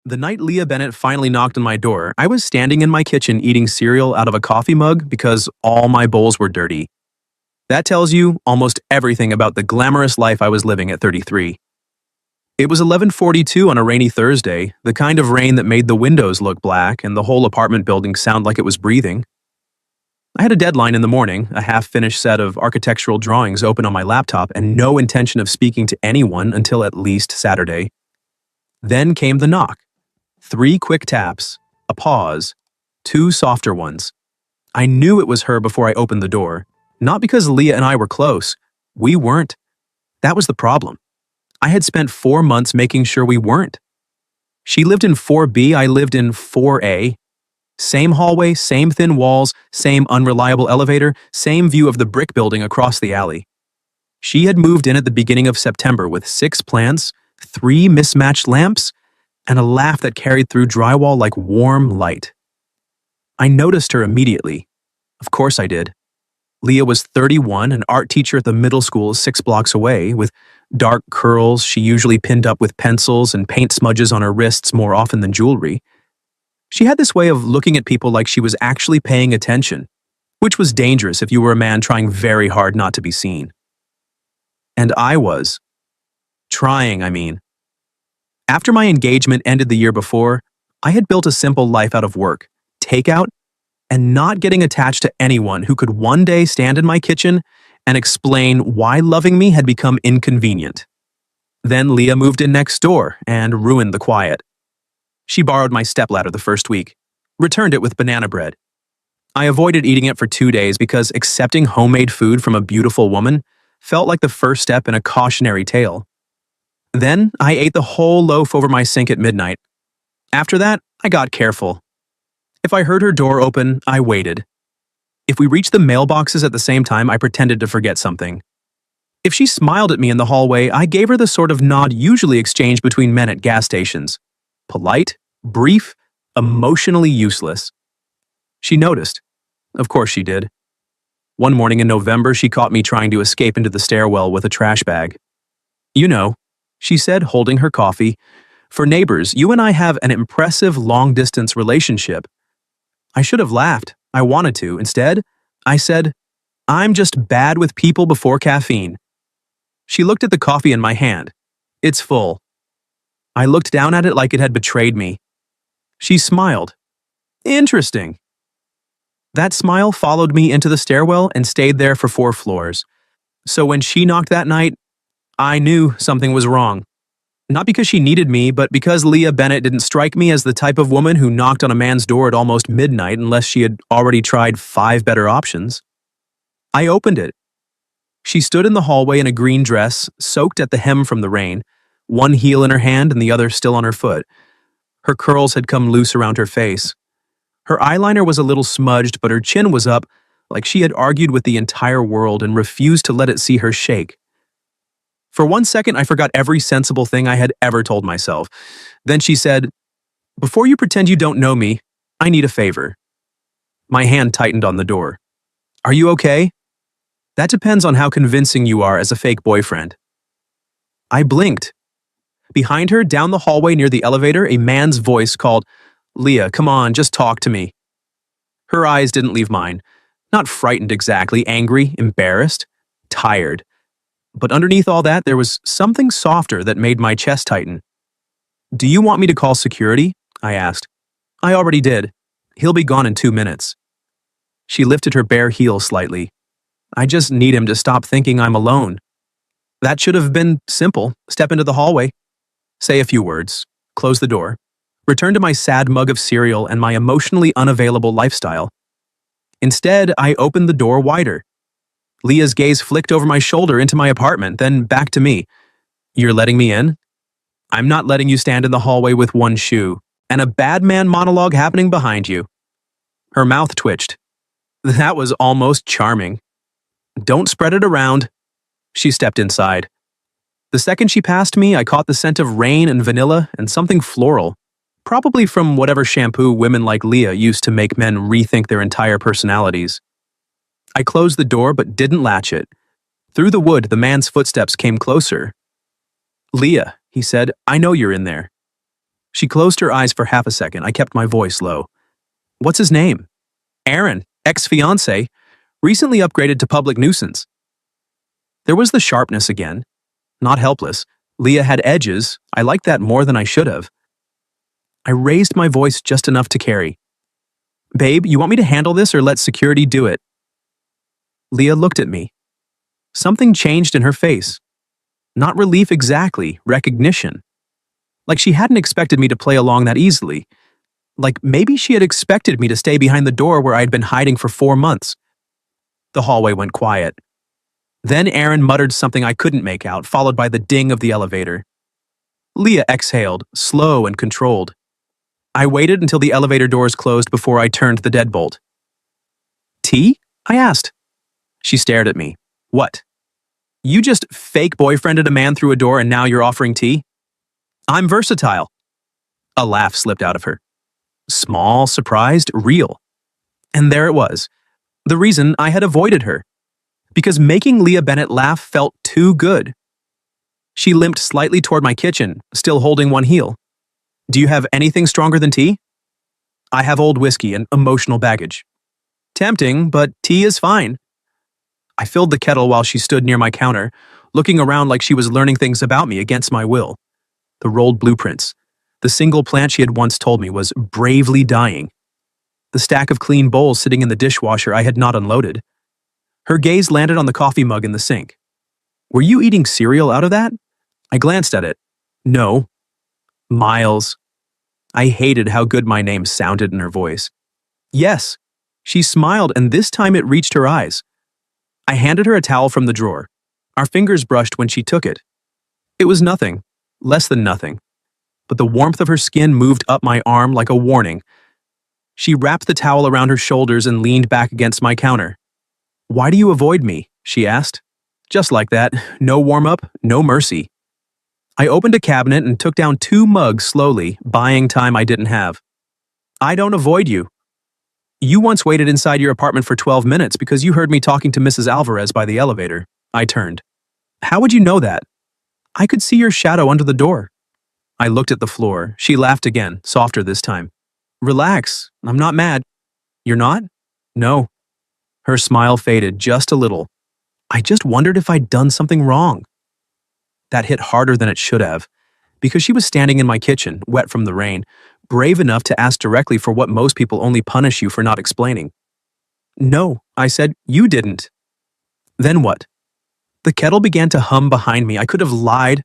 The night Leah Bennett finally knocked on my door, I was standing in my kitchen eating cereal out of a coffee mug because all my bowls were dirty. That tells you almost everything about the glamorous life I was living at 33. It was 11:42 on a rainy Thursday, the kind of rain that made the windows look black and the whole apartment building sound like it was breathing. I had a deadline in the morning, a half-finished set of architectural drawings open on my laptop, and no intention of speaking to anyone until at least Saturday. Then came the knock. 3 quick taps, a pause, 2 softer ones. I knew it was her before I opened the door. Not because Leah and I were close. We weren't. That was the problem. I had spent 4 months making sure we weren't. She lived in 4B, I lived in 4A. Same hallway, same thin walls, same unreliable elevator, same view of the brick building across the alley. She had moved in at the beginning of September with 6 plants, 3 mismatched lamps, and a laugh that carried through drywall like warm light. I noticed her immediately. Of course I did. Leah was 31, an art teacher at the middle school 6 blocks away, with dark curls she usually pinned up with pencils and paint smudges on her wrists more often than jewelry. She had this way of looking at people like she was actually paying attention, which was dangerous if you were a man trying very hard not to be seen. And I was. Trying, I mean. After my engagement ended the year before, I had built a simple life out of work, takeout, and not getting attached to anyone who could one day stand in my kitchen and explain why loving me had become inconvenient. Then Leah moved in next door and ruined the quiet. She borrowed my stepladder the first week, returned it with banana bread. I avoided eating it for 2 days because accepting homemade food from a beautiful woman felt like the first step in a cautionary tale. Then I ate the whole loaf over my sink at midnight. After that, I got careful. If I heard her door open, I waited. If we reached the mailboxes at the same time, I pretended to forget something. If she smiled at me in the hallway, I gave her the sort of nod usually exchanged between men at gas stations. Polite, brief, emotionally useless. She noticed. Of course she did. One morning in November, she caught me trying to escape into the stairwell with a trash bag. "You know," she said, holding her coffee, "for neighbors, you and I have an impressive long-distance relationship." I should have laughed. I wanted to. Instead, I said, "I'm just bad with people before caffeine." She looked at the coffee in my hand. "It's full." I looked down at it like it had betrayed me. She smiled. "Interesting." That smile followed me into the stairwell and stayed there for 4 floors. So when she knocked that night, I knew something was wrong. Not because she needed me, but because Leah Bennett didn't strike me as the type of woman who knocked on a man's door at almost midnight unless she had already tried 5 better options. I opened it. She stood in the hallway in a green dress, soaked at the hem from the rain, one heel in her hand and the other still on her foot. Her curls had come loose around her face. Her eyeliner was a little smudged, but her chin was up, like she had argued with the entire world and refused to let it see her shake. For 1 second, I forgot every sensible thing I had ever told myself. Then she said, "Before you pretend you don't know me, I need a favor." My hand tightened on the door. "Are you okay?" "That depends on how convincing you are as a fake boyfriend." I blinked. Behind her, down the hallway near the elevator, a man's voice called, "Leah, come on, just talk to me." Her eyes didn't leave mine. Not frightened exactly, angry, embarrassed, tired. But underneath all that, there was something softer that made my chest tighten. "Do you want me to call security?" I asked. "I already did. He'll be gone in 2 minutes." She lifted her bare heel slightly. "I just need him to stop thinking I'm alone." That should have been simple. Step into the hallway, say a few words, close the door, return to my sad mug of cereal and my emotionally unavailable lifestyle. Instead, I opened the door wider. Leah's gaze flicked over my shoulder into my apartment, then back to me. "You're letting me in?" "I'm not letting you stand in the hallway with one shoe, and a bad man monologue happening behind you." Her mouth twitched. That was almost charming. "Don't spread it around." She stepped inside. The second she passed me, I caught the scent of rain and vanilla and something floral, probably from whatever shampoo women like Leah used to make men rethink their entire personalities. I closed the door but didn't latch it. Through the wood, the man's footsteps came closer. "Leah," he said, "I know you're in there." She closed her eyes for half a second. I kept my voice low. What's his name? Aaron, ex-fiancé, recently upgraded to public nuisance. There was the sharpness again. Not helpless. Leah had edges. I liked that more than I should have. I raised my voice just enough to carry. Babe, you want me to handle this or let security do it? Leah looked at me. Something changed in her face. Not relief exactly, recognition. Like she hadn't expected me to play along that easily. Like maybe she had expected me to stay behind the door where I had been hiding for 4 months. The hallway went quiet. Then Aaron muttered something I couldn't make out, followed by the ding of the elevator. Leah exhaled, slow and controlled. I waited until the elevator doors closed before I turned the deadbolt. Tea? I asked. She stared at me. What? You just fake boyfriended a man through a door and now you're offering tea? I'm versatile. A laugh slipped out of her. Small, surprised, real. And there it was. The reason I had avoided her. Because making Leah Bennett laugh felt too good. She limped slightly toward my kitchen, still holding one heel. Do you have anything stronger than tea? I have old whiskey and emotional baggage. Tempting, but tea is fine. I filled the kettle while she stood near my counter, looking around like she was learning things about me against my will. The rolled blueprints. The single plant she had once told me was bravely dying. The stack of clean bowls sitting in the dishwasher I had not unloaded. Her gaze landed on the coffee mug in the sink. Were you eating cereal out of that? I glanced at it. No. Miles. I hated how good my name sounded in her voice. Yes. She smiled, and this time it reached her eyes. I handed her a towel from the drawer. Our fingers brushed when she took it. It was nothing, less than nothing. But the warmth of her skin moved up my arm like a warning. She wrapped the towel around her shoulders and leaned back against my counter. Why do you avoid me? She asked. Just like that, no warm-up, no mercy. I opened a cabinet and took down 2 mugs slowly, buying time I didn't have. I don't avoid you. You once waited inside your apartment for 12 minutes because you heard me talking to Mrs. Alvarez by the elevator. I turned. How would you know that? I could see your shadow under the door. I looked at the floor. She laughed again, softer this time. Relax, I'm not mad. You're not? No. Her smile faded just a little. I just wondered if I'd done something wrong. That hit harder than it should have, because she was standing in my kitchen, wet from the rain, brave enough to ask directly for what most people only punish you for not explaining. No, I said, you didn't. Then what? The kettle began to hum behind me. I could have lied.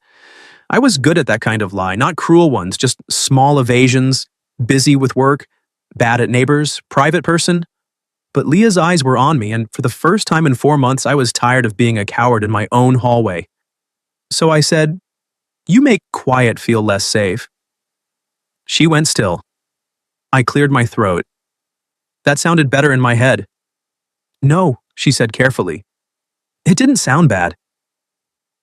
I was good at that kind of lie, not cruel ones, just small evasions, busy with work, bad at neighbors, private person. But Leah's eyes were on me, and for the first time in 4 months, I was tired of being a coward in my own hallway. So I said, you make quiet feel less safe. She went still. I cleared my throat. That sounded better in my head. No, she said carefully. It didn't sound bad.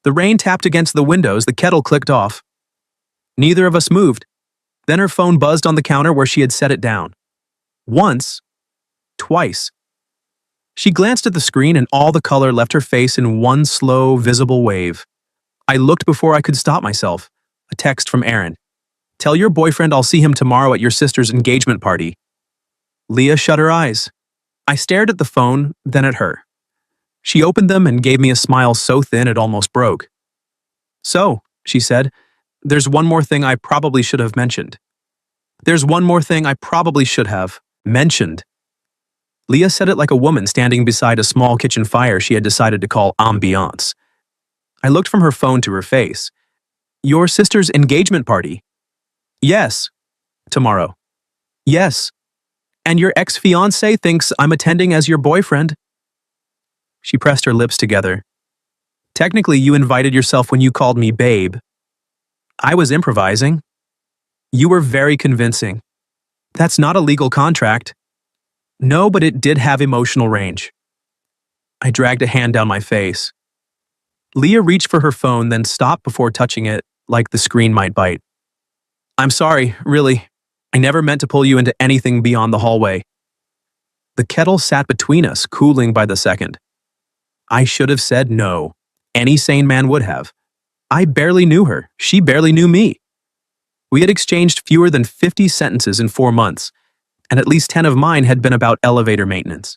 The rain tapped against the windows, the kettle clicked off. Neither of us moved. Then her phone buzzed on the counter where she had set it down. Once. Twice. She glanced at the screen and all the color left her face in one slow, visible wave. I looked before I could stop myself. A text from Aaron. Tell your boyfriend I'll see him tomorrow at your sister's engagement party. Leah shut her eyes. I stared at the phone, then at her. She opened them and gave me a smile so thin it almost broke. So, she said, there's one more thing I probably should have mentioned. There's one more thing I probably should have mentioned. Leah said it like a woman standing beside a small kitchen fire she had decided to call ambiance. I looked from her phone to her face. Your sister's engagement party? Yes. Tomorrow. Yes. And your ex-fiancé thinks I'm attending as your boyfriend. She pressed her lips together. Technically, you invited yourself when you called me babe. I was improvising. You were very convincing. That's not a legal contract. No, but it did have emotional range. I dragged a hand down my face. Leah reached for her phone, then stopped before touching it, like the screen might bite. I'm sorry, really. I never meant to pull you into anything beyond the hallway. The kettle sat between us, cooling by the second. I should have said no. Any sane man would have. I barely knew her. She barely knew me. We had exchanged fewer than 50 sentences in 4 months, and at least 10 of mine had been about elevator maintenance.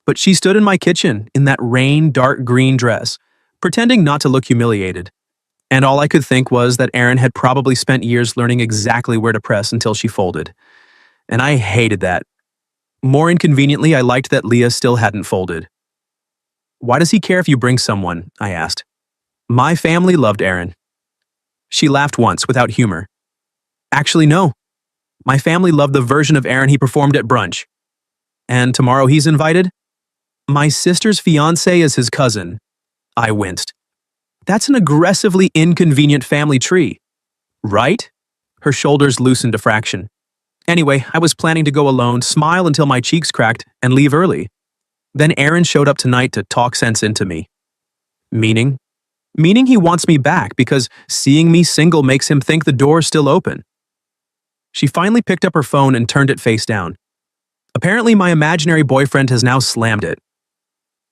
But she stood in my kitchen in that rain dark green dress, pretending not to look humiliated. And all I could think was that Erin had probably spent years learning exactly where to press until she folded. And I hated that. More inconveniently, I liked that Leah still hadn't folded. "Why does he care if you bring someone?" I asked. "My family loved Erin." She laughed once without humor. "Actually, no. My family loved the version of Erin he performed at brunch. And tomorrow he's invited? My sister's fiancé is his cousin." I winced. "That's an aggressively inconvenient family tree." "Right?" Her shoulders loosened a fraction. Anyway, I was planning to go alone, smile until my cheeks cracked, and leave early. Then Erin showed up tonight to talk sense into me. Meaning? Meaning he wants me back because seeing me single makes him think the door's still open. She finally picked up her phone and turned it face down. Apparently my imaginary boyfriend has now slammed it.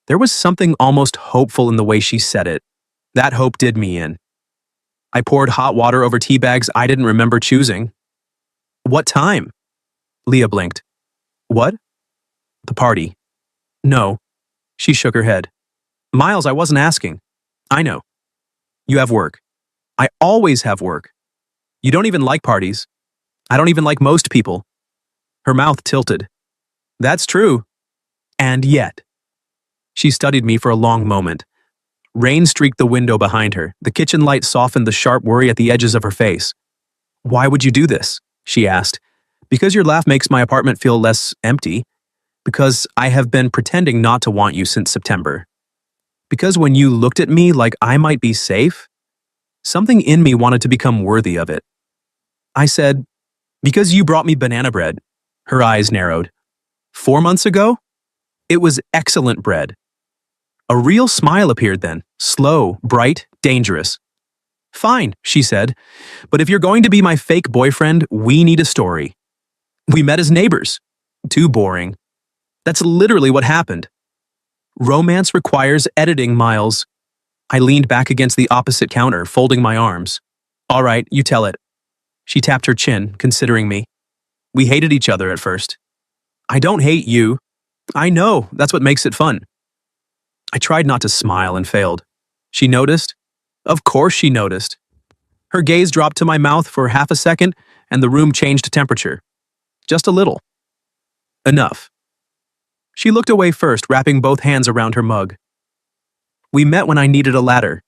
There was something almost hopeful in the way she said it. That hope did me in. I poured hot water over tea bags I didn't remember choosing. "What time?" Leah blinked. "What?" "The party." "No." She shook her head. "Miles, I wasn't asking." "I know. You have work." "I always have work." "You don't even like parties." "I don't even like most people." Her mouth tilted. "That's true. And yet." She studied me for a long moment. Rain streaked the window behind her. The kitchen light softened the sharp worry at the edges of her face. "Why would you do this?" she asked. "Because your laugh makes my apartment feel less empty. Because I have been pretending not to want you since September. Because when you looked at me like I might be safe, something in me wanted to become worthy of it." I said, "Because you brought me banana bread." Her eyes narrowed. 4 months ago? It was excellent bread. A real smile appeared then, slow, bright, dangerous. "Fine," she said, "but if you're going to be my fake boyfriend, we need a story." "We met as neighbors." "Too boring." "That's literally what happened." "Romance requires editing, Miles." I leaned back against the opposite counter, folding my arms. "All right, you tell it." She tapped her chin, considering me. "We hated each other at first." "I don't hate you." "I know, that's what makes it fun." I tried not to smile and failed. She noticed? Of course she noticed. Her gaze dropped to my mouth for half a second, and the room changed temperature. Just a little. Enough. She looked away first, wrapping both hands around her mug. "We met when I needed a ladder.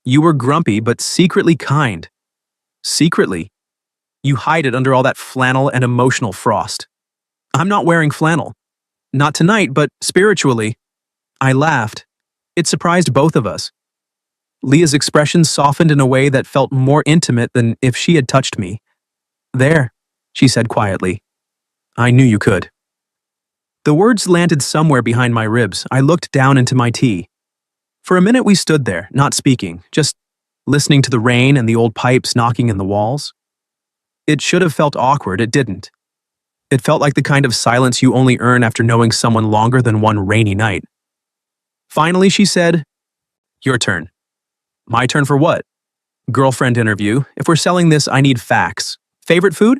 You were grumpy, but secretly kind. Secretly. You hide it under all that flannel and emotional frost. I'm not wearing flannel. Not tonight, but spiritually." I laughed. It surprised both of us. Leah's expression softened in a way that felt more intimate than if she had touched me. "There," she said quietly. "I knew you could." The words landed somewhere behind my ribs. I looked down into my tea. For a minute we stood there, not speaking, just listening to the rain and the old pipes knocking in the walls. It should have felt awkward, it didn't. It felt like the kind of silence you only earn after knowing someone longer than one rainy night. Finally, she said, "Your turn." "My turn for what?" "Girlfriend interview. If we're selling this, I need facts." "Favorite food?"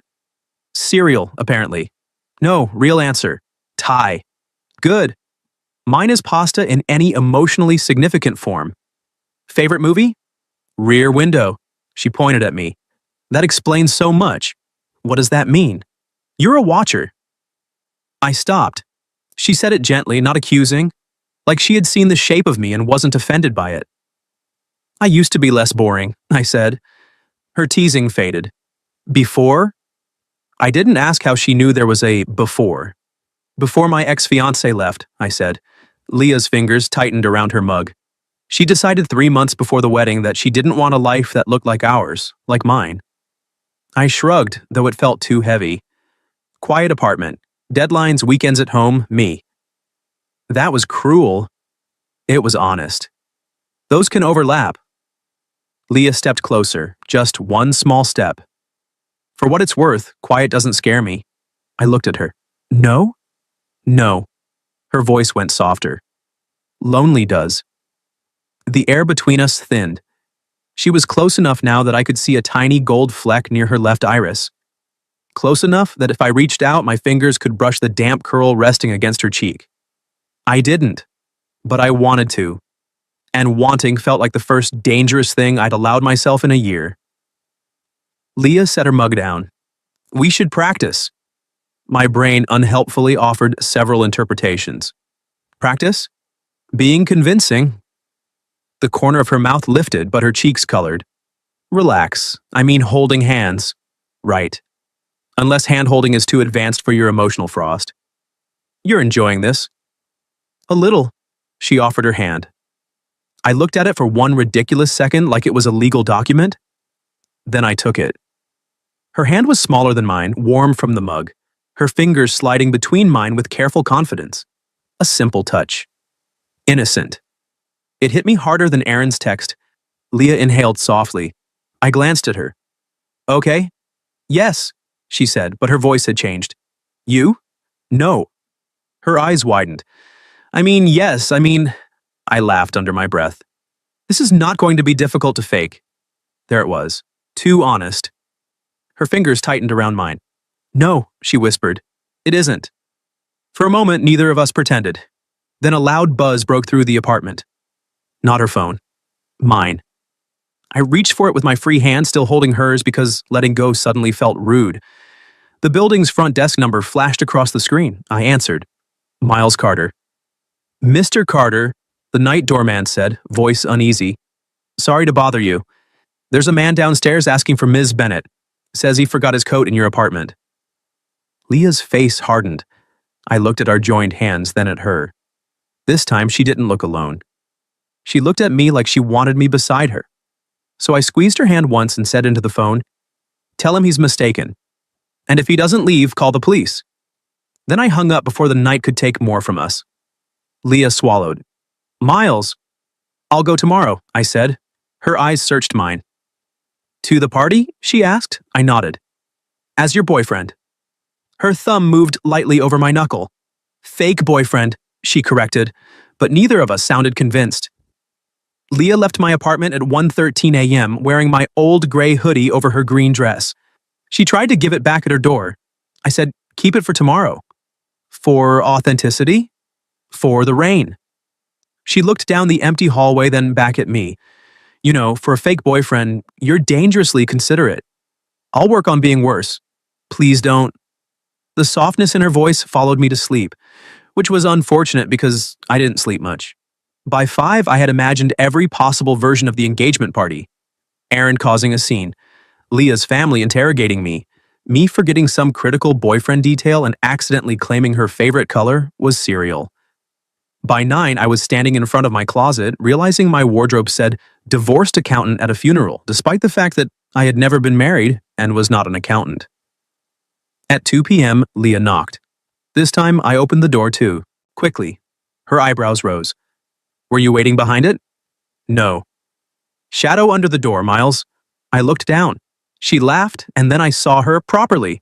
"Cereal, apparently." "No, real answer." "Thai." "Good." "Mine is pasta in any emotionally significant form." "Favorite movie?" "Rear Window." She pointed at me. "That explains so much." "What does that mean?" "You're a watcher." I stopped. She said it gently, not accusing, like she had seen the shape of me and wasn't offended by it. "I used to be less boring," I said. Her teasing faded. "Before?" I didn't ask how she knew there was a before. "Before my ex-fiancé left," I said. Leah's fingers tightened around her mug. "She decided 3 months before the wedding that she didn't want a life that looked like ours, like mine." I shrugged, though it felt too heavy. Quiet apartment. Deadlines, weekends at home, me. That was cruel. It was honest. Those can overlap. Leah stepped closer, just one small step. For what it's worth, quiet doesn't scare me. I looked at her. "No?" "No." Her voice went softer. "Lonely does." The air between us thinned. She was close enough now that I could see a tiny gold fleck near her left iris. Close enough that if I reached out, my fingers could brush the damp curl resting against her cheek. I didn't, but I wanted to. And wanting felt like the first dangerous thing I'd allowed myself in a year. Leah set her mug down. We should practice. My brain unhelpfully offered several interpretations. Practice? Being convincing. The corner of her mouth lifted, but her cheeks colored. Relax. I mean holding hands. Right. Unless hand-holding is too advanced for your emotional frost. You're enjoying this. A little. She offered her hand. I looked at it for one ridiculous second like it was a legal document. Then I took it. Her hand was smaller than mine, warm from the mug, her fingers sliding between mine with careful confidence. A simple touch. Innocent. It hit me harder than Aaron's text. Leah inhaled softly. I glanced at her. Okay? Yes, she said, but her voice had changed. You? No. Her eyes widened. Yes, I laughed under my breath. This is not going to be difficult to fake. There it was. Too honest. Her fingers tightened around mine. No, she whispered. It isn't. For a moment, neither of us pretended. Then a loud buzz broke through the apartment. Not her phone. Mine. I reached for it with my free hand still holding hers because letting go suddenly felt rude. The building's front desk number flashed across the screen. I answered. Miles Carter. Mr. Carter, the night doorman said, voice uneasy. Sorry to bother you. There's a man downstairs asking for Ms. Bennett. Says he forgot his coat in your apartment. Leah's face hardened. I looked at our joined hands, then at her. This time, she didn't look alone. She looked at me like she wanted me beside her. So I squeezed her hand once and said into the phone, Tell him he's mistaken. And if he doesn't leave, call the police. Then I hung up before the night could take more from us. Leah swallowed. Miles. I'll go tomorrow, I said. Her eyes searched mine. To the party? She asked. I nodded. As your boyfriend. Her thumb moved lightly over my knuckle. Fake boyfriend, she corrected, but neither of us sounded convinced. Leah left my apartment at 1:13 a.m. wearing my old gray hoodie over her green dress. She tried to give it back at her door. I said, keep it for tomorrow. For authenticity? For the rain. She looked down the empty hallway, then back at me. You know, for a fake boyfriend, you're dangerously considerate. I'll work on being worse. Please don't. The softness in her voice followed me to sleep, which was unfortunate because I didn't sleep much. By 5, I had imagined every possible version of the engagement party. Aaron causing a scene, Leah's family interrogating me forgetting some critical boyfriend detail and accidentally claiming her favorite color was cereal. By 9, I was standing in front of my closet, realizing my wardrobe said, divorced accountant at a funeral, despite the fact that I had never been married and was not an accountant. At 2 p.m., Leah knocked. This time, I opened the door too, quickly. Her eyebrows rose. Were you waiting behind it? No. Shadow under the door, Miles. I looked down. She laughed, and then I saw her properly.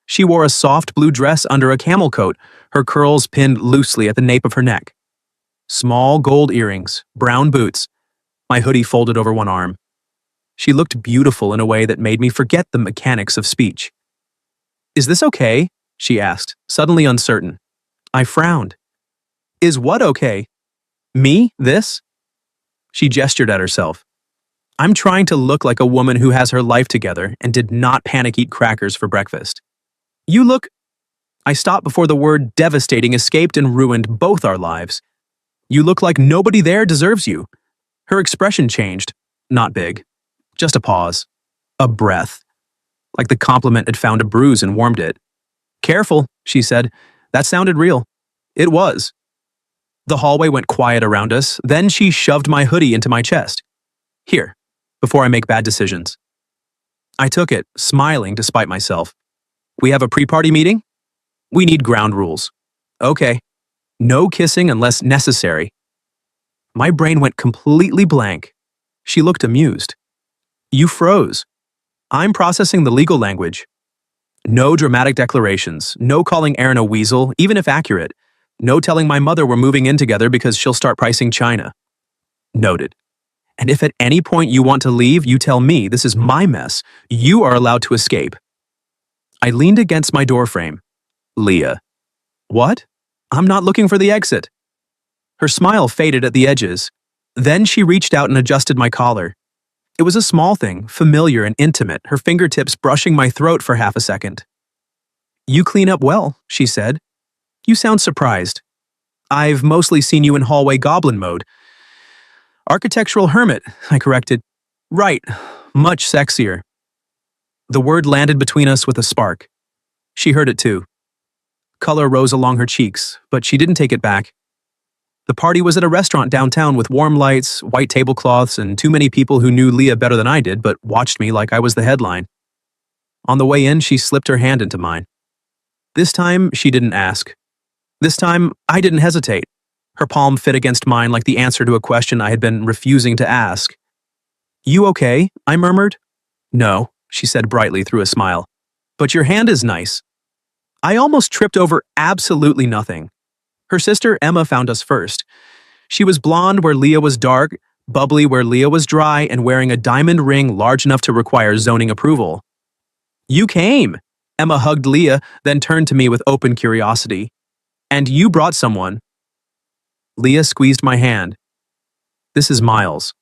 She wore a soft blue dress under a camel coat, her curls pinned loosely at the nape of her neck. Small gold earrings, brown boots, my hoodie folded over one arm. She looked beautiful in a way that made me forget the mechanics of speech. Is this okay? She asked, suddenly uncertain. I frowned. Is what okay? Me? This? She gestured at herself. I'm trying to look like a woman who has her life together and did not panic eat crackers for breakfast. You look... I stopped before the word devastating escaped and ruined both our lives. You look like nobody there deserves you. Her expression changed. Not big. Just a pause. A breath. Like the compliment had found a bruise and warmed it. Careful, she said. That sounded real. It was. The hallway went quiet around us, then she shoved my hoodie into my chest. Here, before I make bad decisions. I took it, smiling despite myself. We have a pre-party meeting? We need ground rules. Okay. No kissing unless necessary. My brain went completely blank. She looked amused. You froze. I'm processing the legal language. No dramatic declarations, no calling Aaron a weasel, even if accurate. No telling my mother we're moving in together because she'll start pricing China. Noted. And if at any point you want to leave, you tell me. This is my mess. You are allowed to escape. I leaned against my doorframe. Leah. What? I'm not looking for the exit. Her smile faded at the edges. Then she reached out and adjusted my collar. It was a small thing, familiar and intimate, her fingertips brushing my throat for half a second. You clean up well, she said. You sound surprised. I've mostly seen you in hallway goblin mode. Architectural hermit, I corrected. Right, much sexier. The word landed between us with a spark. She heard it too. Color rose along her cheeks, but she didn't take it back. The party was at a restaurant downtown with warm lights, white tablecloths, and too many people who knew Leah better than I did but watched me like I was the headline. On the way in, she slipped her hand into mine. This time, she didn't ask. This time, I didn't hesitate. Her palm fit against mine like the answer to a question I had been refusing to ask. You okay? I murmured. No, she said brightly through a smile. But your hand is nice. I almost tripped over absolutely nothing. Her sister Emma found us first. She was blonde where Leah was dark, bubbly where Leah was dry, and wearing a diamond ring large enough to require zoning approval. You came! Emma hugged Leah, then turned to me with open curiosity. And you brought someone. Leah squeezed my hand. This is Miles.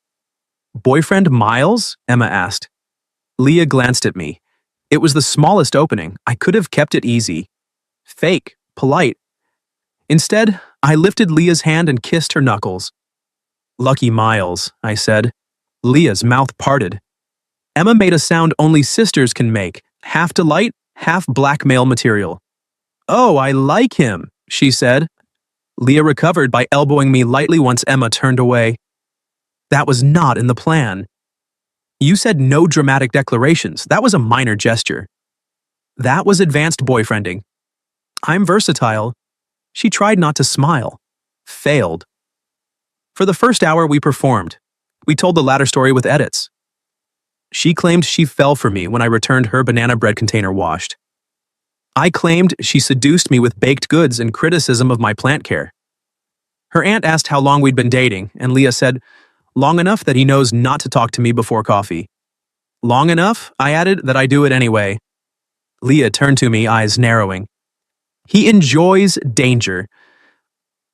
Boyfriend Miles? Emma asked. Leah glanced at me. It was the smallest opening. I could have kept it easy. Fake, polite. Instead, I lifted Leah's hand and kissed her knuckles. Lucky Miles, I said. Leah's mouth parted. Emma made a sound only sisters can make, half delight, half blackmail material. Oh, I like him, she said. Leah recovered by elbowing me lightly once Emma turned away. That was not in the plan. You said no dramatic declarations. That was a minor gesture. That was advanced boyfriending. I'm versatile. She tried not to smile. Failed. For the first hour, we performed. We told the latter story with edits. She claimed she fell for me when I returned her banana bread container washed. I claimed she seduced me with baked goods and criticism of my plant care. Her aunt asked how long we'd been dating, and Leah said, long enough that he knows not to talk to me before coffee. Long enough, I added, that I do it anyway. Leah turned to me, eyes narrowing. He enjoys danger.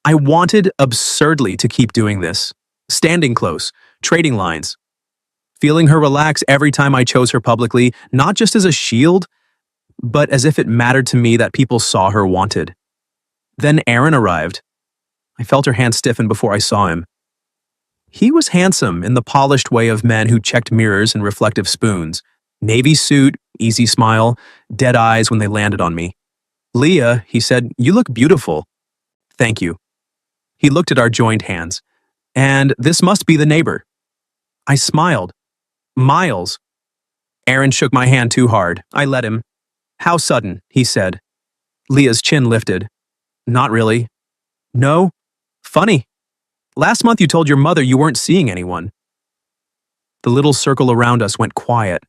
I wanted absurdly to keep doing this, standing close, trading lines, feeling her relax every time I chose her publicly, not just as a shield, but as if it mattered to me that people saw her wanted. Then Aaron arrived. I felt her hand stiffen before I saw him. He was handsome in the polished way of men who checked mirrors and reflective spoons. Navy suit, easy smile, dead eyes when they landed on me. Leah, he said, you look beautiful. Thank you. He looked at our joined hands. And this must be the neighbor. I smiled. Miles. Aaron shook my hand too hard. I let him. How sudden, he said. Leah's chin lifted. Not really. No? Funny. Last month you told your mother you weren't seeing anyone. The little circle around us went quiet.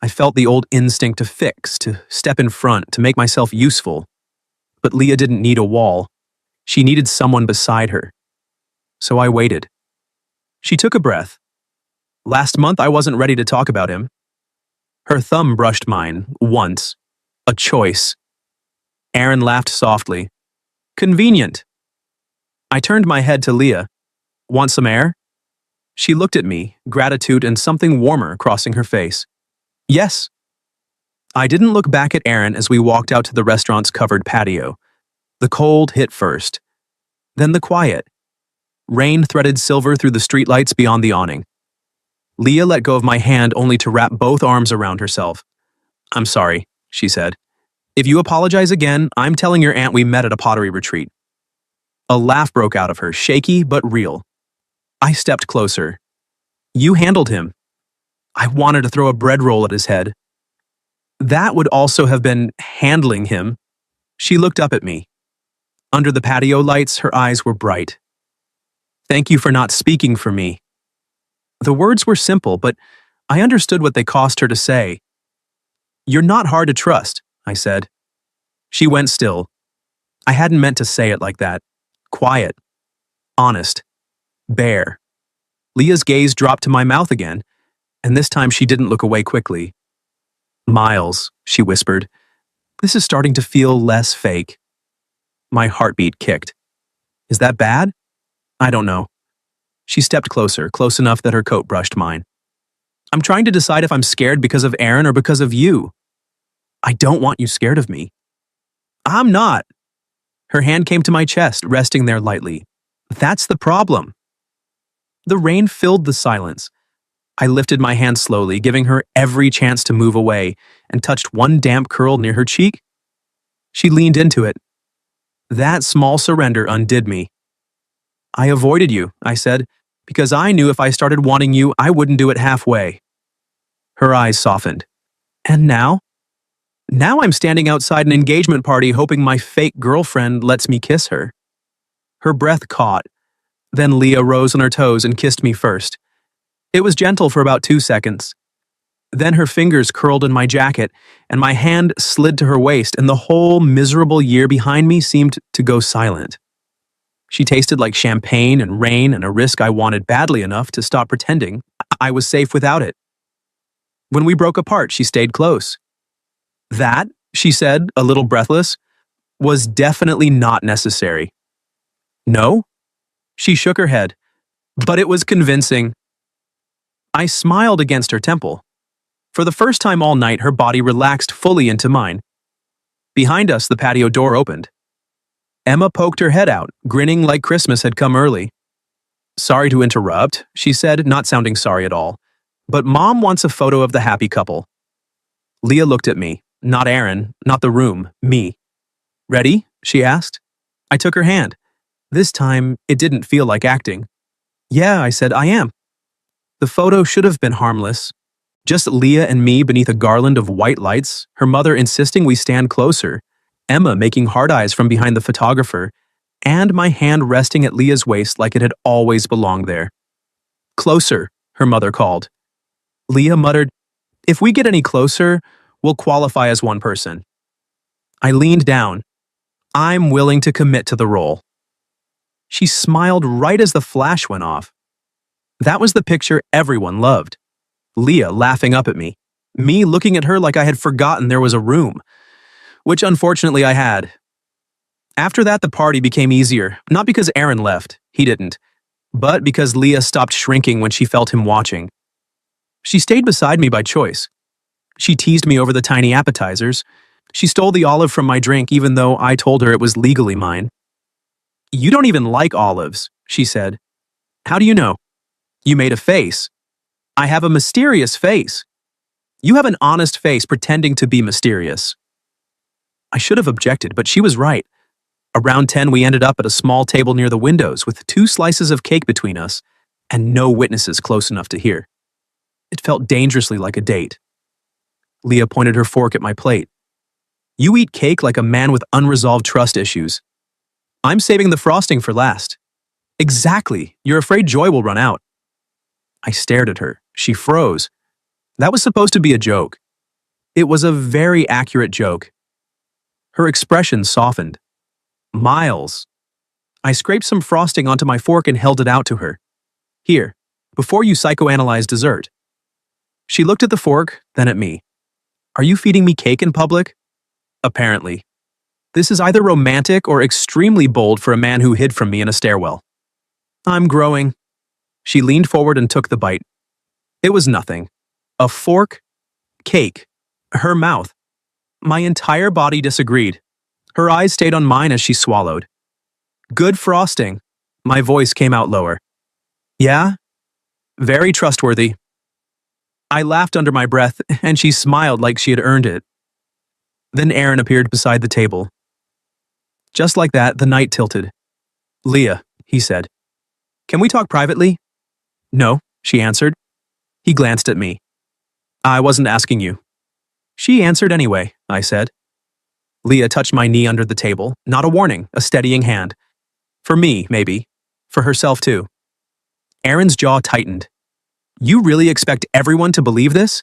I felt the old instinct to fix, to step in front, to make myself useful. But Leah didn't need a wall. She needed someone beside her. So I waited. She took a breath. Last month I wasn't ready to talk about him. Her thumb brushed mine, once. A choice. Aaron laughed softly. Convenient. I turned my head to Leah. Want some air? She looked at me, gratitude and something warmer crossing her face. Yes. I didn't look back at Aaron as we walked out to the restaurant's covered patio. The cold hit first. Then the quiet. Rain threaded silver through the streetlights beyond the awning. Leah let go of my hand only to wrap both arms around herself. I'm sorry, she said. If you apologize again, I'm telling your aunt we met at a pottery retreat. A laugh broke out of her, shaky but real. I stepped closer. You handled him. I wanted to throw a bread roll at his head. That would also have been handling him. She looked up at me. Under the patio lights, her eyes were bright. Thank you for not speaking for me. The words were simple, but I understood what they cost her to say. You're not hard to trust, I said. She went still. I hadn't meant to say it like that. Quiet. Honest. Bare. Leah's gaze dropped to my mouth again, and this time she didn't look away quickly. Miles, she whispered, this is starting to feel less fake. My heartbeat kicked. Is that bad? I don't know. She stepped closer, close enough that her coat brushed mine. I'm trying to decide if I'm scared because of Aaron or because of you. I don't want you scared of me. I'm not. Her hand came to my chest, resting there lightly. That's the problem. The rain filled the silence. I lifted my hand slowly, giving her every chance to move away, and touched one damp curl near her cheek. She leaned into it. That small surrender undid me. I avoided you, I said, because I knew if I started wanting you, I wouldn't do it halfway. Her eyes softened. And now? Now I'm standing outside an engagement party hoping my fake girlfriend lets me kiss her. Her breath caught. Then Leah rose on her toes and kissed me first. It was gentle for about 2 seconds. Then her fingers curled in my jacket, and my hand slid to her waist, and the whole miserable year behind me seemed to go silent. She tasted like champagne and rain and a risk I wanted badly enough to stop pretending I was safe without it. When we broke apart, she stayed close. That, she said, a little breathless, was definitely not necessary. No? She shook her head, but it was convincing. I smiled against her temple. For the first time all night, her body relaxed fully into mine. Behind us, the patio door opened. Emma poked her head out, grinning like Christmas had come early. Sorry to interrupt, she said, not sounding sorry at all, but Mom wants a photo of the happy couple. Leah looked at me, not Aaron, not the room, me. Ready? She asked. I took her hand. This time, it didn't feel like acting. Yeah, I said, I am. The photo should have been harmless. Just Leah and me beneath a garland of white lights, her mother insisting we stand closer, Emma making hard eyes from behind the photographer, and my hand resting at Leah's waist like it had always belonged there. Closer, her mother called. Leah muttered, if we get any closer, we'll qualify as one person. I leaned down. I'm willing to commit to the role. She smiled right as the flash went off. That was the picture everyone loved. Leah laughing up at me looking at her like I had forgotten there was a room, which unfortunately I had. After that, the party became easier, not because Aaron left, he didn't, but because Leah stopped shrinking when she felt him watching. She stayed beside me by choice. She teased me over the tiny appetizers. She stole the olive from my drink even though I told her it was legally mine. You don't even like olives, she said. How do you know? You made a face. I have a mysterious face. You have an honest face pretending to be mysterious. I should have objected, but she was right. Around 10, we ended up at a small table near the windows with 2 slices of cake between us and no witnesses close enough to hear. It felt dangerously like a date. Leah pointed her fork at my plate. You eat cake like a man with unresolved trust issues. I'm saving the frosting for last. Exactly. You're afraid joy will run out. I stared at her. She froze. That was supposed to be a joke. It was a very accurate joke. Her expression softened. Miles. I scraped some frosting onto my fork and held it out to her. Here, before you psychoanalyze dessert. She looked at the fork, then at me. Are you feeding me cake in public? Apparently. This is either romantic or extremely bold for a man who hid from me in a stairwell. I'm growing. She leaned forward and took the bite. It was nothing. A fork, cake, her mouth. My entire body disagreed. Her eyes stayed on mine as she swallowed. Good frosting. My voice came out lower. Yeah? Very trustworthy. I laughed under my breath, and she smiled like she had earned it. Then Aaron appeared beside the table. Just like that, the night tilted. Leah, he said. Can we talk privately? No, she answered. He glanced at me. I wasn't asking you. She answered anyway, I said. Leah touched my knee under the table, not a warning, a steadying hand. For me, maybe. For herself, too. Aaron's jaw tightened. You really expect everyone to believe this?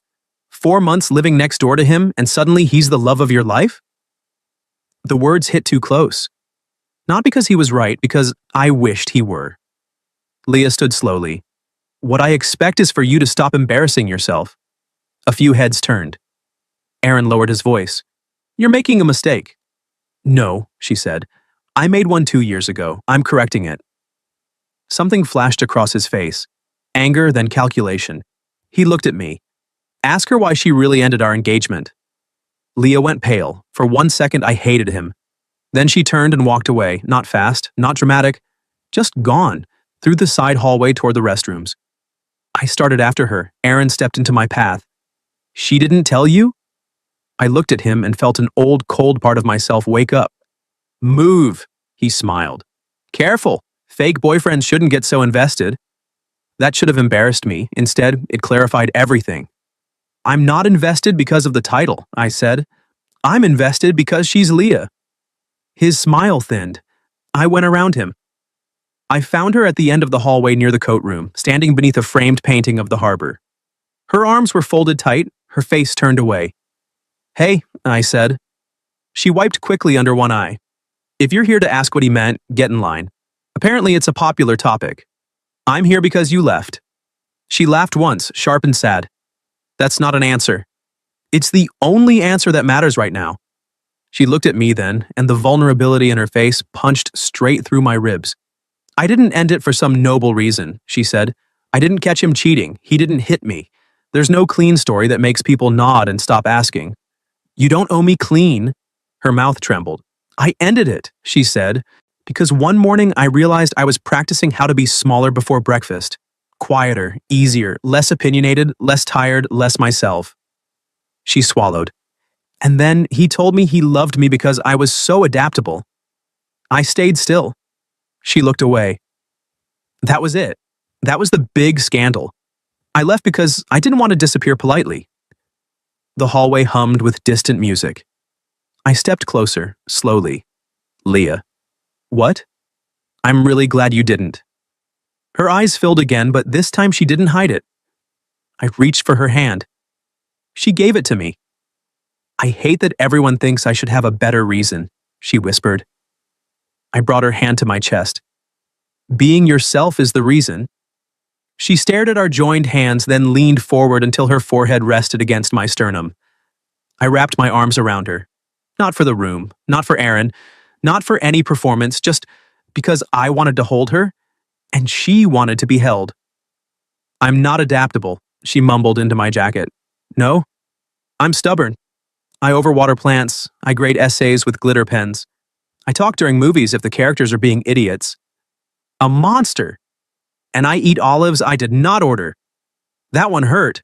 4 months living next door to him, and suddenly he's the love of your life? The words hit too close. Not because he was right, because I wished he were. Leah stood slowly. What I expect is for you to stop embarrassing yourself. A few heads turned. Aaron lowered his voice. You're making a mistake. No, she said. I made one 2 years ago. I'm correcting it. Something flashed across his face. Anger, then calculation. He looked at me. Ask her why she really ended our engagement. Leah went pale. For 1 second, I hated him. Then she turned and walked away, not fast, not dramatic, just gone, through the side hallway toward the restrooms. I started after her. Aaron stepped into my path. She didn't tell you? I looked at him and felt an old, cold part of myself wake up. Move, he smiled. Careful, fake boyfriends shouldn't get so invested. That should have embarrassed me. Instead, it clarified everything. I'm not invested because of the title, I said. I'm invested because she's Leah. His smile thinned. I went around him. I found her at the end of the hallway near the coat room, standing beneath a framed painting of the harbor. Her arms were folded tight, her face turned away. Hey, I said. She wiped quickly under one eye. If you're here to ask what he meant, get in line. Apparently it's a popular topic. I'm here because you left. She laughed once, sharp and sad. That's not an answer. It's the only answer that matters right now. She looked at me then, and the vulnerability in her face punched straight through my ribs. I didn't end it for some noble reason, she said. I didn't catch him cheating. He didn't hit me. There's no clean story that makes people nod and stop asking. You don't owe me clean. Her mouth trembled. I ended it, she said, because one morning I realized I was practicing how to be smaller before breakfast. Quieter, easier, less opinionated, less tired, less myself. She swallowed. And then he told me he loved me because I was so adaptable. I stayed still. She looked away. That was it. That was the big scandal. I left because I didn't want to disappear politely. The hallway hummed with distant music. I stepped closer, slowly. Leah. What? I'm really glad you didn't. Her eyes filled again, but this time she didn't hide it. I reached for her hand. She gave it to me. I hate that everyone thinks I should have a better reason, she whispered. I brought her hand to my chest. Being yourself is the reason. She stared at our joined hands, then leaned forward until her forehead rested against my sternum. I wrapped my arms around her. Not for the room, not for Aaron, not for any performance, just because I wanted to hold her, and she wanted to be held. I'm not adaptable, she mumbled into my jacket. No, I'm stubborn. I overwater plants, I grade essays with glitter pens. I talk during movies if the characters are being idiots. A monster. And I eat olives I did not order. That one hurt.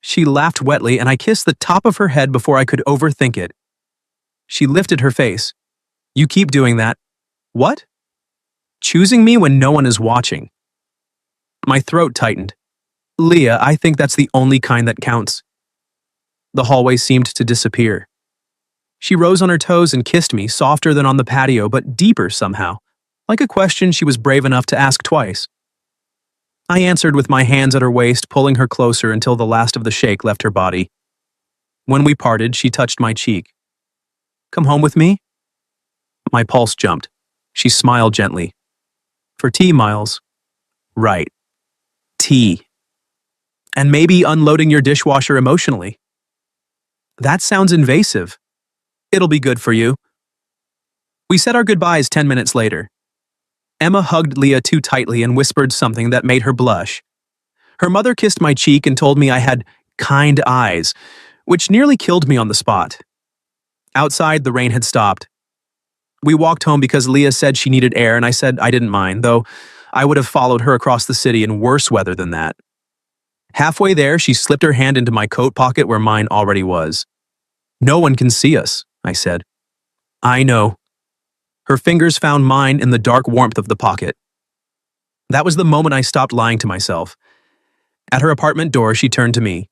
She laughed wetly and I kissed the top of her head before I could overthink it. She lifted her face. You keep doing that. What? Choosing me when no one is watching. My throat tightened. Leah, I think that's the only kind that counts. The hallway seemed to disappear. She rose on her toes and kissed me, softer than on the patio, but deeper somehow, like a question she was brave enough to ask twice. I answered with my hands at her waist, pulling her closer until the last of the shake left her body. When we parted, she touched my cheek. Come home with me? My pulse jumped. She smiled gently. For tea, Miles. Right. Tea. And maybe unloading your dishwasher emotionally. That sounds invasive. It'll be good for you. We said our goodbyes 10 minutes later. Emma hugged Leah too tightly and whispered something that made her blush. Her mother kissed my cheek and told me I had kind eyes, which nearly killed me on the spot. Outside, the rain had stopped. We walked home because Leah said she needed air and I said I didn't mind, though I would have followed her across the city in worse weather than that. Halfway there, she slipped her hand into my coat pocket where mine already was. No one can see us, I said. I know. Her fingers found mine in the dark warmth of the pocket. That was the moment I stopped lying to myself. At her apartment door, she turned to me.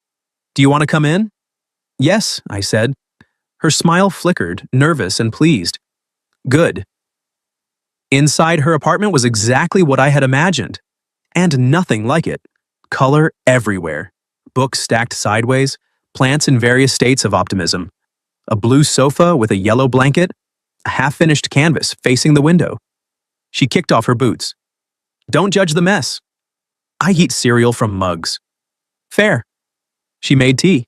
Do you want to come in? Yes, I said. Her smile flickered, nervous and pleased. Good. Inside her apartment was exactly what I had imagined, and nothing like it. Color everywhere. Books stacked sideways, plants in various states of optimism. A blue sofa with a yellow blanket, a half-finished canvas facing the window. She kicked off her boots. Don't judge the mess. I eat cereal from mugs. Fair. She made tea.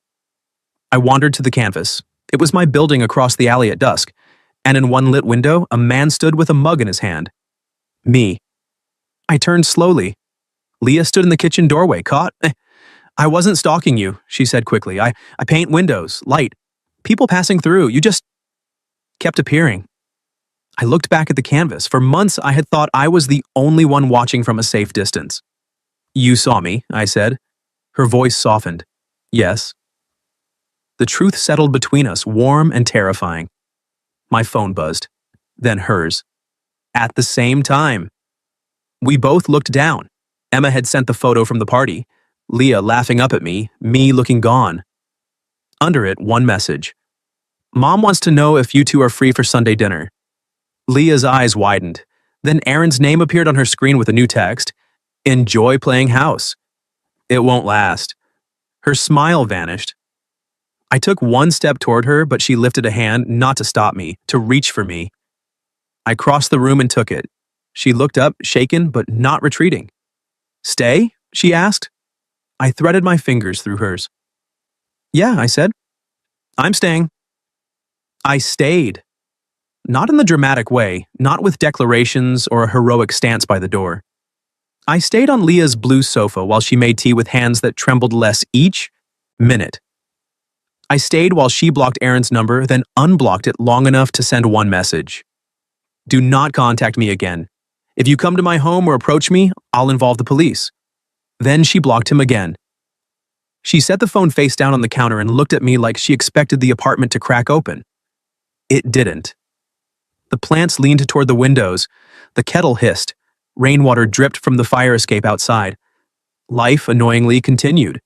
I wandered to the canvas. It was my building across the alley at dusk, and in one lit window, a man stood with a mug in his hand. Me. I turned slowly. Leah stood in the kitchen doorway, caught. I wasn't stalking you, she said quickly. I paint windows, light, people passing through. You just kept appearing. I looked back at the canvas. For months, I had thought I was the only one watching from a safe distance. You saw me, I said. Her voice softened. Yes. The truth settled between us, warm and terrifying. My phone buzzed. Then hers. At the same time. We both looked down. Emma had sent the photo from the party. Leah laughing up at me looking gone. Under it, one message. Mom wants to know if you two are free for Sunday dinner. Leah's eyes widened. Then Erin's name appeared on her screen with a new text. Enjoy playing house. It won't last. Her smile vanished. I took one step toward her, but she lifted a hand not to stop me, to reach for me. I crossed the room and took it. She looked up, shaken but not retreating. Stay? She asked. I threaded my fingers through hers. Yeah, I said. I'm staying. I stayed. Not in the dramatic way, not with declarations or a heroic stance by the door. I stayed on Leah's blue sofa while she made tea with hands that trembled less each minute. I stayed while she blocked Erin's number, then unblocked it long enough to send one message. Do not contact me again. If you come to my home or approach me, I'll involve the police. Then she blocked him again. She set the phone face down on the counter and looked at me like she expected the apartment to crack open. It didn't. The plants leaned toward the windows. The kettle hissed. Rainwater dripped from the fire escape outside. Life annoyingly continued.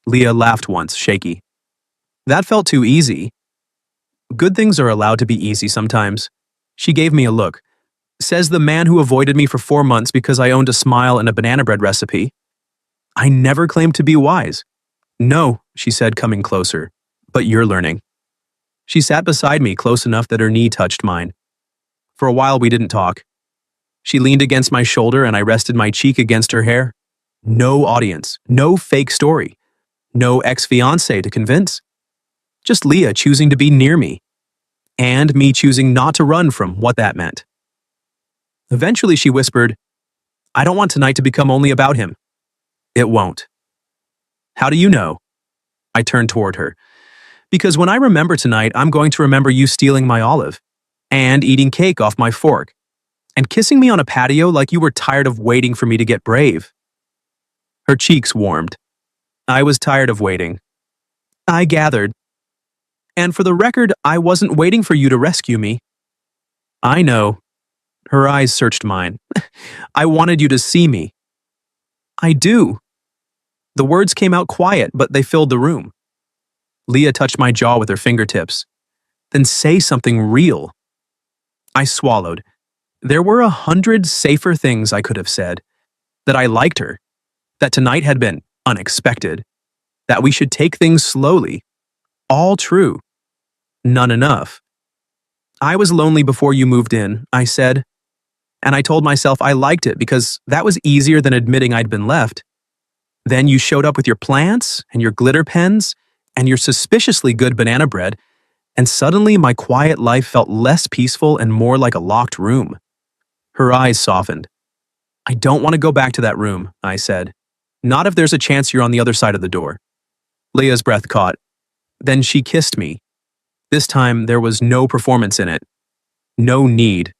Leah laughed once, shaky. That felt too easy. Good things are allowed to be easy sometimes. She gave me a look. Says the man who avoided me for 4 months because I owned a smile and a banana bread recipe. I never claimed to be wise. No, she said, coming closer. But you're learning. She sat beside me close enough that her knee touched mine. For a while we didn't talk. She leaned against my shoulder and I rested my cheek against her hair. No audience, no fake story, no ex-fiancé to convince. Just Leah choosing to be near me, and me choosing not to run from what that meant. Eventually she whispered, I don't want tonight to become only about him. It won't. How do you know? I turned toward her. Because when I remember tonight, I'm going to remember you stealing my olive, and eating cake off my fork, and kissing me on a patio like you were tired of waiting for me to get brave. Her cheeks warmed. I was tired of waiting. I gathered. And for the record, I wasn't waiting for you to rescue me. I know. Her eyes searched mine. I wanted you to see me. I do. The words came out quiet, but they filled the room. Leah touched my jaw with her fingertips. Then say something real. I swallowed. There were 100 safer things I could have said. That I liked her. That tonight had been unexpected. That we should take things slowly. All true. None enough. I was lonely before you moved in, I said. And I told myself I liked it because that was easier than admitting I'd been left. Then you showed up with your plants and your glitter pens and your suspiciously good banana bread, and suddenly my quiet life felt less peaceful and more like a locked room. Her eyes softened. I don't want to go back to that room, I said. Not if there's a chance you're on the other side of the door. Leah's breath caught. Then she kissed me. This time there was no performance in it. No need.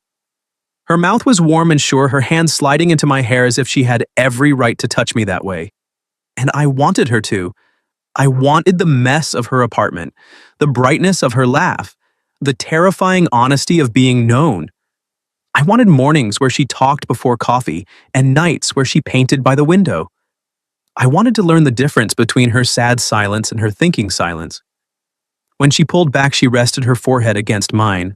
Her mouth was warm and sure, her hand sliding into my hair as if she had every right to touch me that way. And I wanted her to. I wanted the mess of her apartment, the brightness of her laugh, the terrifying honesty of being known. I wanted mornings where she talked before coffee and nights where she painted by the window. I wanted to learn the difference between her sad silence and her thinking silence. When she pulled back, she rested her forehead against mine.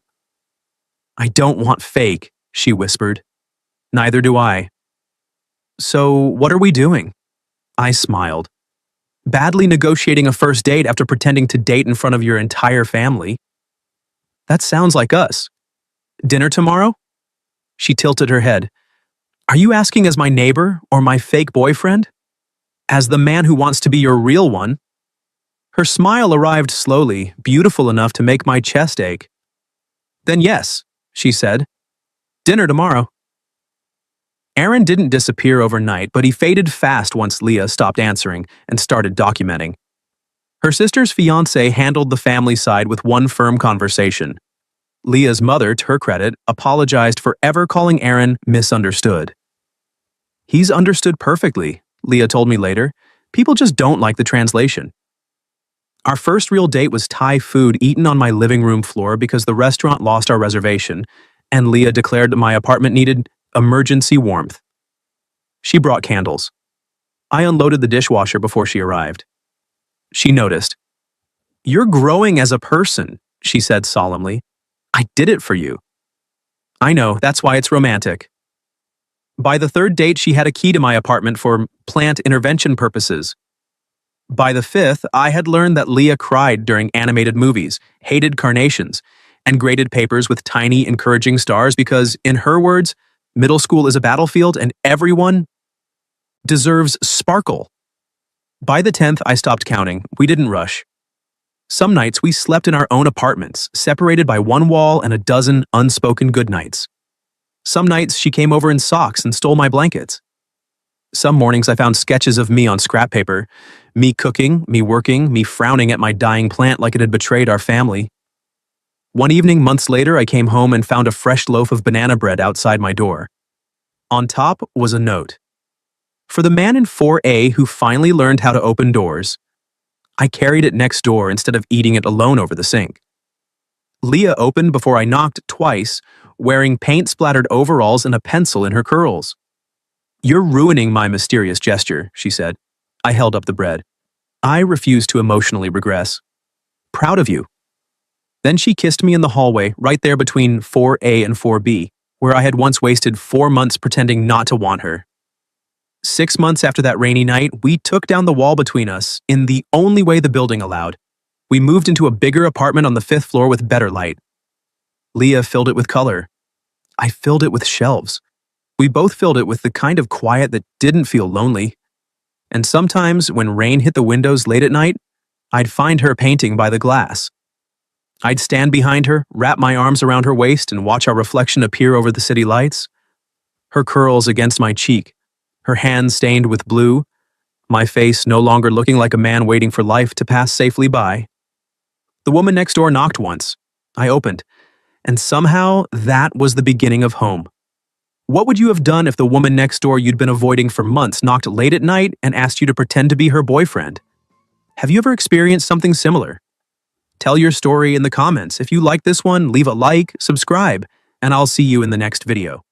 I don't want fake, she whispered. Neither do I. So what are we doing? I smiled. Badly negotiating a first date after pretending to date in front of your entire family. That sounds like us. Dinner tomorrow? She tilted her head. Are you asking as my neighbor or my fake boyfriend? As the man who wants to be your real one? Her smile arrived slowly, beautiful enough to make my chest ache. Then yes, she said. Dinner tomorrow. Aaron didn't disappear overnight, but he faded fast once Leah stopped answering and started documenting. Her sister's fiancé handled the family side with one firm conversation. Leah's mother, to her credit, apologized for ever calling Aaron misunderstood. He's understood perfectly, Leah told me later. People just don't like the translation. Our first real date was Thai food eaten on my living room floor because the restaurant lost our reservation, and Leah declared that my apartment needed emergency warmth. She brought candles. I unloaded the dishwasher before she arrived. She noticed. You're growing as a person, she said solemnly. I did it for you. I know, that's why it's romantic. By the third date, she had a key to my apartment for plant intervention purposes. By the fifth, I had learned that Leah cried during animated movies, hated carnations, and graded papers with tiny, encouraging stars because, in her words, middle school is a battlefield and everyone deserves sparkle. By the 10th, I stopped counting. We didn't rush. Some nights we slept in our own apartments, separated by one wall and a dozen unspoken goodnights. Some nights she came over in socks and stole my blankets. Some mornings I found sketches of me on scrap paper, me cooking, me working, me frowning at my dying plant like it had betrayed our family. One evening, months later, I came home and found a fresh loaf of banana bread outside my door. On top was a note. For the man in 4A who finally learned how to open doors. I carried it next door instead of eating it alone over the sink. Leah opened before I knocked twice, wearing paint-splattered overalls and a pencil in her curls. You're ruining my mysterious gesture, she said. I held up the bread. I refused to emotionally regress. Proud of you. Then she kissed me in the hallway, right there between 4A and 4B, where I had once wasted 4 months pretending not to want her. 6 months after that rainy night, we took down the wall between us in the only way the building allowed. We moved into a bigger apartment on the 5th floor with better light. Leah filled it with color. I filled it with shelves. We both filled it with the kind of quiet that didn't feel lonely. And sometimes, when rain hit the windows late at night, I'd find her painting by the glass. I'd stand behind her, wrap my arms around her waist, and watch our reflection appear over the city lights. Her curls against my cheek, her hands stained with blue, my face no longer looking like a man waiting for life to pass safely by. The woman next door knocked once. I opened, and somehow that was the beginning of home. What would you have done if the woman next door you'd been avoiding for months knocked late at night and asked you to pretend to be her boyfriend? Have you ever experienced something similar? Tell your story in the comments. If you like this one, leave a like, subscribe, and I'll see you in the next video.